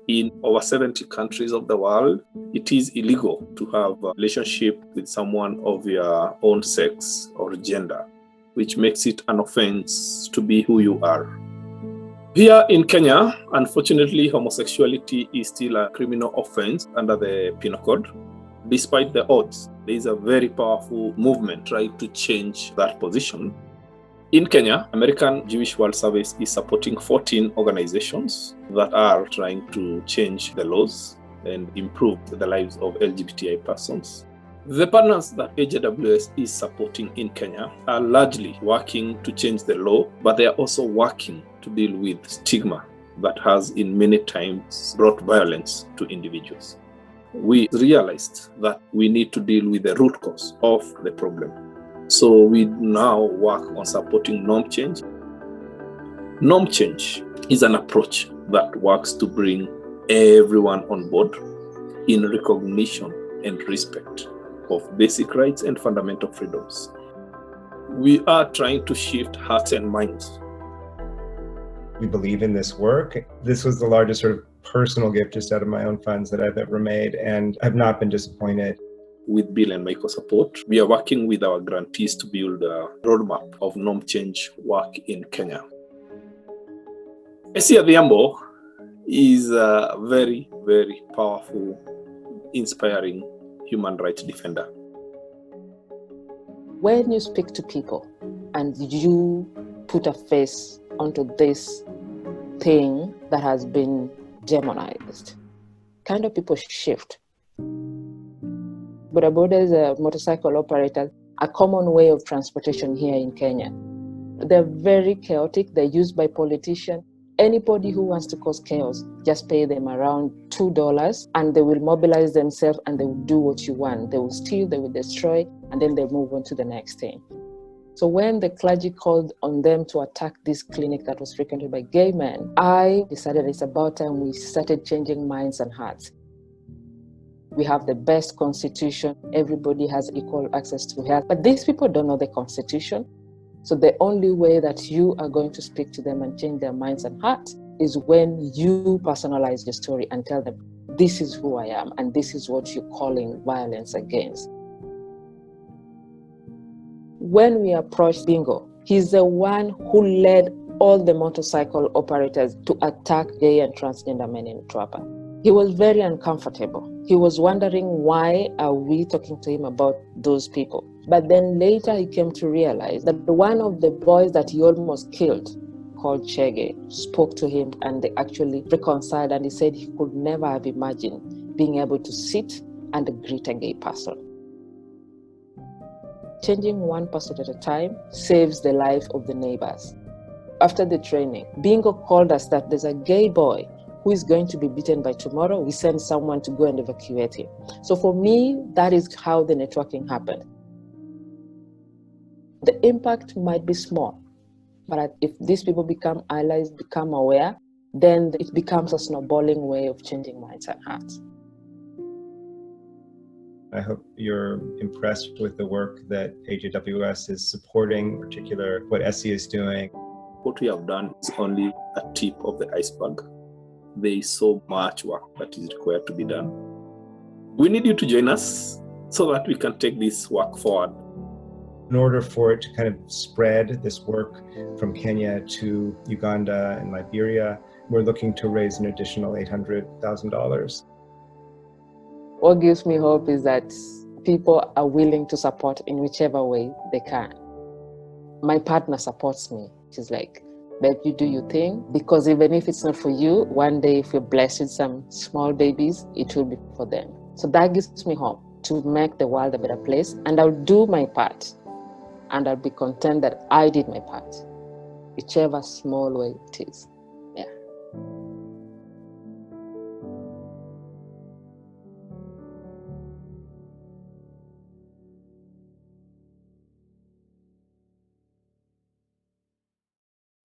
In over 70 countries of the world, it is illegal to have a relationship with someone of your own sex or gender, which makes it an offense to be who you are. Here in Kenya, unfortunately, homosexuality is still a criminal offense under the Penal Code. Despite the odds, there is a very powerful movement trying to change that position. In Kenya, American Jewish World Service is supporting 14 organizations that are trying to change the laws and improve the lives of LGBTI persons. The partners that AJWS is supporting in Kenya are largely working to change the law, but they are also working to deal with stigma that has in many times brought violence to individuals. We realized that we need to deal with the root cause of the problem. So we now work on supporting norm change. Norm change is an approach that works to bring everyone on board in recognition and respect of basic rights and fundamental freedoms. We are trying to shift hearts and minds. We believe in this work. This was the largest sort of personal gift just out of my own funds that I've ever made, and I've not been disappointed. With Bill and Michael support, we are working with our grantees to build a roadmap of norm change work in Kenya. Esi Adhiambo is a very, very powerful, inspiring human rights defender. When you speak to people and you put a face onto this thing that has been demonized, kind of people shift. Bodabodas, motorcycle operators, a common way of transportation here in Kenya. They're very chaotic. They're used by politicians. Anybody who wants to cause chaos, just pay them around $2 and they will mobilize themselves and they will do what you want. They will steal, they will destroy, and then they move on to the next thing. So when the clergy called on them to attack this clinic that was frequented by gay men, I decided it's about time we started changing minds and hearts. We have the best constitution. Everybody has equal access to health. But these people don't know the constitution. So the only way that you are going to speak to them and change their minds and hearts is when you personalize the story and tell them, this is who I am and this is what you're calling violence against. When we approached Bingo, he's the one who led all the motorcycle operators to attack gay and transgender men in Twapa. He was very uncomfortable. He was wondering, why are we talking to him about those people? But then later he came to realize that one of the boys that he almost killed, called Chege, spoke to him and they actually reconciled, and he said he could never have imagined being able to sit and greet a gay person. Changing one person at a time saves the life of the neighbors. After the training, Bingo called us that there's a gay boy who is going to be beaten by tomorrow. We send someone to go and evacuate him. So for me, that is how the networking happened. The impact might be small, but if these people become allies, become aware, then it becomes a snowballing way of changing minds and hearts. I hope you're impressed with the work that AJWS is supporting, in particular what ESSI is doing. What we have done is only a tip of the iceberg. There is so much work that is required to be done. We need you to join us so that we can take this work forward. In order for it to kind of spread this work from Kenya to Uganda and Liberia, we're looking to raise an additional $800,000. What gives me hope is that people are willing to support in whichever way they can. My partner supports me. She's like, babe, you do your thing, because even if it's not for you, one day if you're blessed with some small babies, it will be for them. So that gives me hope to make the world a better place, and I'll do my part, and I'll be content that I did my part, whichever small way it is.